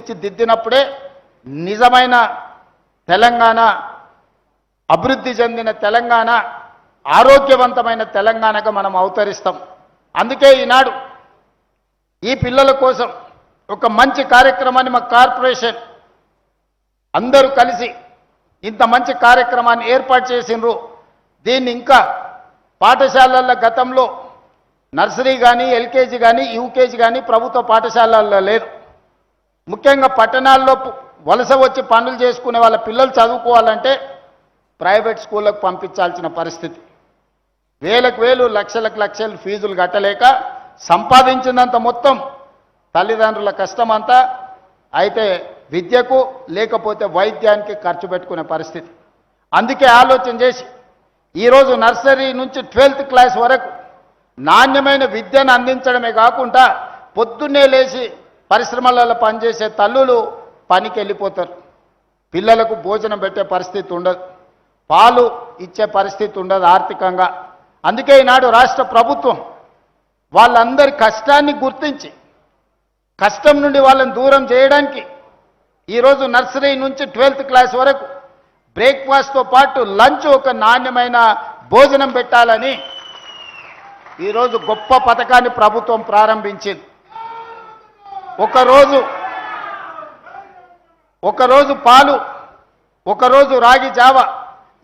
తీర్చిదిద్దినప్పుడే నిజమైన తెలంగాణ, అభివృద్ధి చెందిన తెలంగాణ, ఆరోగ్యవంతమైన తెలంగాణగా మనం అవతరిస్తాం. అందుకే ఈనాడు ఈ పిల్లల కోసం ఒక మంచి కార్యక్రమాన్ని మా కార్పొరేషన్ అందరూ కలిసి ఇంత మంచి కార్యక్రమాన్ని ఏర్పాటు చేసిండ్రు. దీన్ని ఇంకా పాఠశాలల గతంలో నర్సరీ కానీ, ఎల్కేజీ కానీ, యూకేజీ కానీ ప్రభుత్వ పాఠశాలల్లో లేదు. ముఖ్యంగా పట్టణాల్లో వలస వచ్చి పనులు చేసుకునే వాళ్ళ పిల్లలు చదువుకోవాలంటే ప్రైవేట్ స్కూళ్ళకు పంపించాల్సిన పరిస్థితి. వేలకు వేలు, లక్షలకు లక్షలు ఫీజులు కట్టలేక సంపాదించినంత మొత్తం తల్లిదండ్రుల కష్టమంతా అయితే విద్యకు లేకపోతే వైద్యానికి ఖర్చు పెట్టుకునే పరిస్థితి. అందుకే ఆలోచన చేసి ఈరోజు నర్సరీ నుంచి 12th క్లాస్ వరకు నాణ్యమైన విద్యను అందించడమే కాకుండా పొద్దున్నే లేచి పరిశ్రమలలో పనిచేసే తల్లులు పనికి వెళ్ళిపోతారు. పిల్లలకు భోజనం పెట్టే పరిస్థితి ఉండదు, పాలు ఇచ్చే పరిస్థితి ఉండదు ఆర్థికంగా. అందుకే ఈనాడు రాష్ట్ర ప్రభుత్వం వాళ్ళందరి కష్టాన్ని గుర్తించి కష్టం నుండి వాళ్ళని దూరం చేయడానికి ఈరోజు నర్సరీ నుంచి 12th క్లాస్ వరకు బ్రేక్ఫాస్ట్తో పాటు లంచ్ ఒక నాణ్యమైన భోజనం పెట్టాలని ఈరోజు గొప్ప పథకాన్ని ప్రభుత్వం ప్రారంభించింది. ఒకరోజు పాలు, ఒకరోజు రాగి జావ,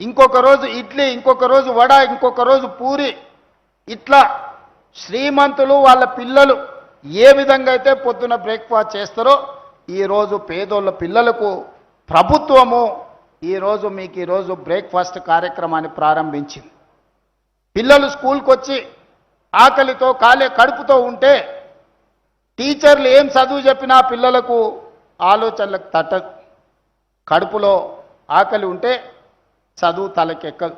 ఇంకొక రోజు ఇడ్లీ, ఇంకొక రోజు వడ, ఇంకొక రోజు పూరి. ఇట్లా శ్రీమంతులు వాళ్ళ పిల్లలు ఏ విధంగా అయితే పొద్దున బ్రేక్ఫాస్ట్ చేస్తారో ఈరోజు పేదోళ్ళ పిల్లలకు ప్రభుత్వము ఈరోజు బ్రేక్ఫాస్ట్ కార్యక్రమాన్ని ప్రారంభించింది. పిల్లలు స్కూల్కి వచ్చి ఆకలితో కడుపుతో ఉంటే టీచర్లు ఏం చదువు చెప్పినా పిల్లలకు ఆలోచనలకు తట్టదు. కడుపులో ఆకలి ఉంటే చదువు తలకెక్కదు.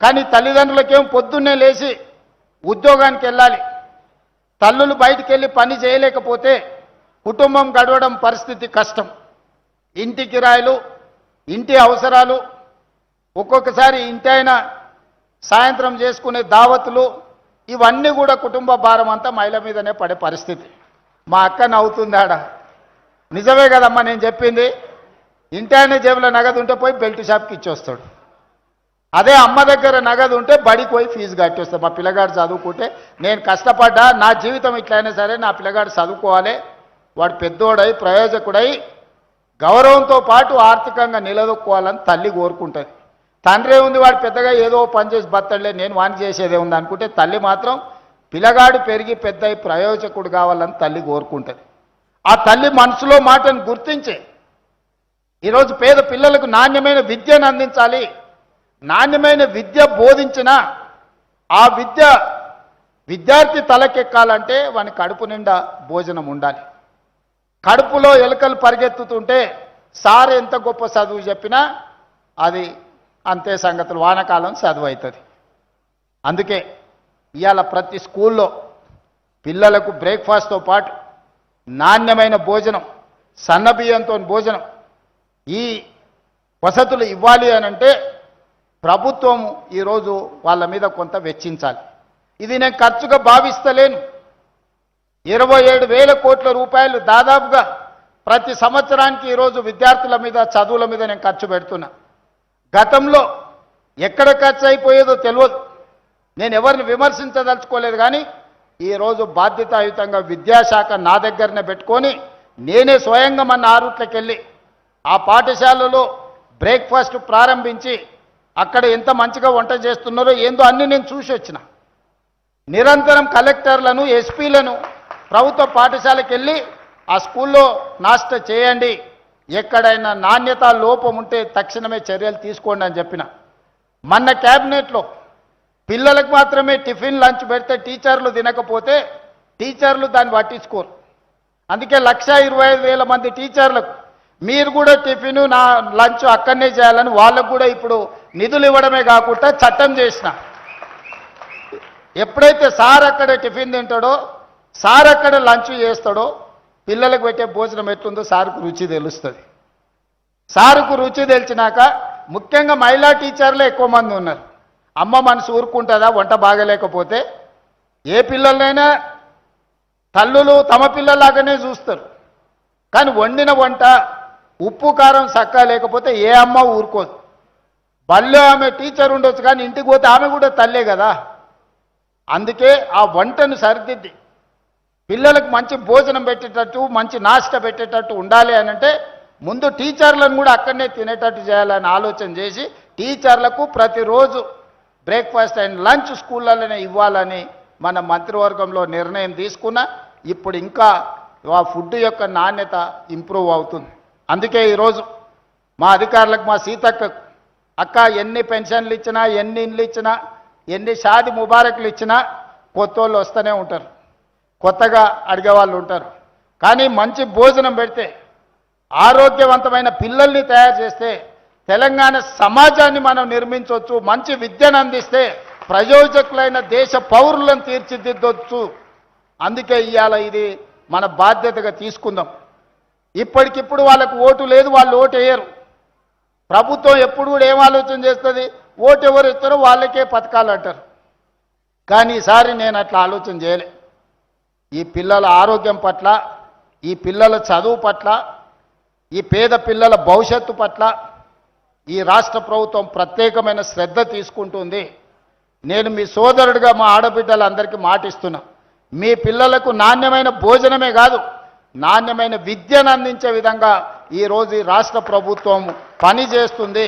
కానీ తల్లిదండ్రులకేం పొద్దున్నే లేచి ఉద్యోగానికి వెళ్ళాలి, తల్లులు బయటికి వెళ్ళి పని చేయలేకపోతే కుటుంబం గడవడం పరిస్థితి కష్టం. ఇంటి కిరాయిలు, ఇంటి అవసరాలు, ఒక్కొక్కసారి ఇంటి అయినా సాయంత్రం చేసుకునే దావతులు, ఇవన్నీ కూడా కుటుంబ భారం అంతా మహిళ మీదనే పడే పరిస్థితి. మా అక్క నవ్వుతుంది ఆడ. నిజమే కదమ్మా నేను చెప్పింది. ఇంటి ఆయన జేబులో నగదు ఉంటే పోయి బెల్ట్ షాప్కి ఇచ్చొస్తాడు. అదే అమ్మ దగ్గర నగదు ఉంటే బడికి పోయి ఫీజు కట్టేస్తాడు. మా పిల్లగాడు చదువుకుంటే నేను కష్టపడ్డా, నా జీవితం ఇట్లయినా సరే నా పిల్లగాడు చదువుకోవాలి, వాడు పెద్దోడై ప్రయోజకుడై గౌరవంతో పాటు ఆర్థికంగా నిలదొక్కోవాలని తల్లి కోరుకుంటుంది. తండ్రి ఉంది వాడు పెద్దగా ఏదో పని చేసి బతడలే, నేను వాణి చేసేదే ఉంది అనుకుంటే తల్లి మాత్రం పిల్లగాడు పెరిగి పెద్దయి ప్రయోజకుడు కావాలని తల్లి కోరుకుంటుంది. ఆ తల్లి మనసులో మాటను గుర్తించి ఈరోజు పేద పిల్లలకు నాణ్యమైన విద్యను అందించాలి. నాణ్యమైన విద్య బోధించిన ఆ విద్యార్థి తలకెక్కాలంటే వాని కడుపు నిండా భోజనం ఉండాలి. కడుపులో ఎలుకలు పరిగెత్తుతుంటే సార్ ఎంత గొప్ప చదువు చెప్పినా అది అంతే సంగతులు, వానకాలం చదువు అవుతుంది. అందుకే ఇవాళ ప్రతి స్కూల్లో పిల్లలకు బ్రేక్ఫాస్ట్తో పాటు నాణ్యమైన భోజనం, సన్నబియ్యంతో భోజనం, ఈ వసతులు ఇవ్వాలి అని అంటే ప్రభుత్వం ఈరోజు వాళ్ళ మీద కొంత వెచ్చించాలి. ఇది నేను ఖర్చుగా భావిస్తలేను. 27,000 కోట్ల రూపాయలు దాదాపుగా ప్రతి సంవత్సరానికి ఈరోజు విద్యార్థుల మీద, చదువుల మీద నేను ఖర్చు పెడుతున్నా. గతంలో ఎక్కడ ఖర్చు అయిపోయేదో తెలియదు. నేను ఎవరిని విమర్శించదలుచుకోలేదు. కానీ ఈరోజు బాధ్యతాయుతంగా విద్యాశాఖ నా దగ్గరనే పెట్టుకొని నేనే స్వయంగా మన ఆరుట్లకి వెళ్ళి ఆ పాఠశాలలో బ్రేక్ఫాస్ట్ ప్రారంభించి అక్కడ ఎంత మంచిగా వంట చేస్తున్నారో ఏందో అన్నీ నేను చూసి వచ్చిన. నిరంతరం కలెక్టర్లను, ఎస్పీలను ప్రభుత్వ పాఠశాలకు వెళ్ళి ఆ స్కూల్లో నాష్ట చేయండి, ఎక్కడైనా నాణ్యత లోపం ఉంటే తక్షణమే చర్యలు తీసుకోండి అని చెప్పిన. మొన్న క్యాబినెట్లో పిల్లలకు మాత్రమే టిఫిన్ లంచ్ పెడితే టీచర్లు తినకపోతే టీచర్లు దాన్ని పట్టించుకోరు. అందుకే 1,25,000 మంది టీచర్లకు మీరు కూడా టిఫిన్ నా లంచ్ అక్కడనే చేయాలని వాళ్ళకు కూడా ఇప్పుడు నిధులు ఇవ్వడమే కాకుండా చట్టం చేసిన. ఎప్పుడైతే సార్ అక్కడ టిఫిన్ తింటాడో, సార్ అక్కడ లంచ్ చేస్తాడో పిల్లలకు పెట్టే భోజనం ఎట్లుందో సార్కు రుచి తెలుస్తుంది. సార్కు రుచి తెలిసినాక ముఖ్యంగా మహిళా టీచర్లే ఎక్కువ మంది ఉన్నారు. అమ్మ మనసు ఊరుకుంటుందా వంట బాగలేకపోతే? ఏ పిల్లలైనా తల్లులు తమ పిల్లలాగానే చూస్తారు. కానీ వండిన వంట ఉప్పు కారం సక్కా లేకపోతే ఏ అమ్మ ఊరుకోదు. బల్లో ఆమె టీచర్ ఉండొచ్చు కానీ ఇంటికి పోతే ఆమె కూడా తల్లే కదా. అందుకే ఆ వంటను సరిదిద్ది పిల్లలకు మంచి భోజనం పెట్టేటట్టు మంచి నాష్ట పెట్టేటట్టు ఉండాలి అని అంటే ముందు టీచర్లను కూడా అక్కడనే తినేటట్టు చేయాలని ఆలోచన చేసి టీచర్లకు ప్రతిరోజు బ్రేక్ఫాస్ట్ అండ్ లంచ్ స్కూళ్ళలోనే ఇవ్వాలని మన మంత్రివర్గంలో నిర్ణయం తీసుకున్నా. ఇప్పుడు ఇంకా ఆ ఫుడ్ యొక్క నాణ్యత ఇంప్రూవ్ అవుతుంది. అందుకే ఈరోజు మా అధికారులకు మా సీతక్క అక్క ఎన్ని పెన్షన్లు ఇచ్చినా ఎన్ని ఇండ్లు ఇచ్చినా ఎన్ని షాది ముబారక్లు ఇచ్చినా కొత్త వాళ్ళు వస్తూనే ఉంటారు, కొత్తగా అడిగేవాళ్ళు ఉంటారు. కానీ మంచి భోజనం పెడితే ఆరోగ్యవంతమైన పిల్లల్ని తయారు చేస్తే తెలంగాణ సమాజాన్ని మనం నిర్మించవచ్చు. మంచి విద్యను అందిస్తే ప్రయోజకులైన దేశ పౌరులను తీర్చిదిద్దొచ్చు. అందుకే ఇవాళ ఇది మన బాధ్యతగా తీసుకుందాం. ఇప్పటికిప్పుడు వాళ్ళకు ఓటు లేదు, వాళ్ళు ఓటు వేయరు. ప్రభుత్వం ఎప్పుడు కూడా ఏం ఆలోచన చేస్తుంది, ఓటు ఎవరు ఇస్తారో వాళ్ళకే పథకాలు అంటారు. కానీ ఈసారి నేను అట్లా ఆలోచన చేయలే. ఈ పిల్లల ఆరోగ్యం పట్ల, ఈ పిల్లల చదువు పట్ల, ఈ పేద పిల్లల భవిష్యత్తు పట్ల ఈ రాష్ట్ర ప్రభుత్వం ప్రత్యేకమైన శ్రద్ధ తీసుకుంటుంది. నేను మీ సోదరుడిగా మా ఆడబిడ్డలందరికీ మాటిస్తున్నా, మీ పిల్లలకు నాణ్యమైన భోజనమే కాదు నాణ్యమైన విద్యను అందించే విధంగా ఈరోజు ఈ రాష్ట్ర ప్రభుత్వం పనిచేస్తుంది.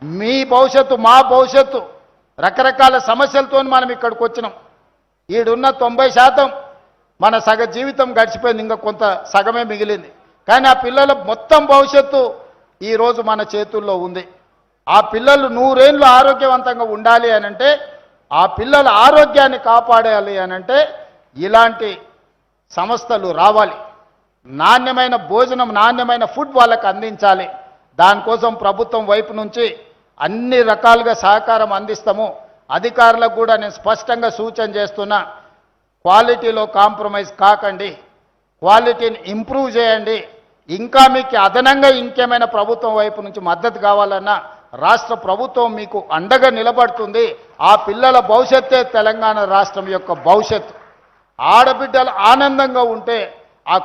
మీ భవిష్యత్తు మా భవిష్యత్తు. రకరకాల సమస్యలతో మనం ఇక్కడికి వచ్చినాం. ఈడున్న 90% మన సగ జీవితం గడిచిపోయింది, ఇంకా కొంత సగమే మిగిలింది. కానీ ఆ పిల్లల మొత్తం భవిష్యత్తు ఈరోజు మన చేతుల్లో ఉంది. ఆ పిల్లలు 100 ఏళ్ళు ఆరోగ్యవంతంగా ఉండాలి అనంటే, ఆ పిల్లల ఆరోగ్యాన్ని కాపాడాలి అనంటే ఇలాంటి సంస్థలు రావాలి. నాణ్యమైన భోజనం, నాణ్యమైన ఫుడ్ వాళ్ళకు అందించాలి. దానికోసం ప్రభుత్వం వైపు నుంచి అన్ని రకాలుగా సహకారం అందిస్తాము. అధికారులకు కూడా నేను స్పష్టంగా సూచన చేస్తున్నా, క్వాలిటీలో కాంప్రమైజ్ కాకండి, క్వాలిటీని ఇంప్రూవ్ చేయండి. ఇంకా మీకు అదనంగా ఇంకేమైనా ప్రభుత్వం వైపు నుంచి మద్దతు కావాలన్నా రాష్ట్ర ప్రభుత్వం మీకు అండగా నిలబడుతుంది. ఆ పిల్లల భవిష్యత్తే తెలంగాణ రాష్ట్రం యొక్క భవిష్యత్తు. ఆడబిడ్డలు ఆనందంగా ఉంటే ఆ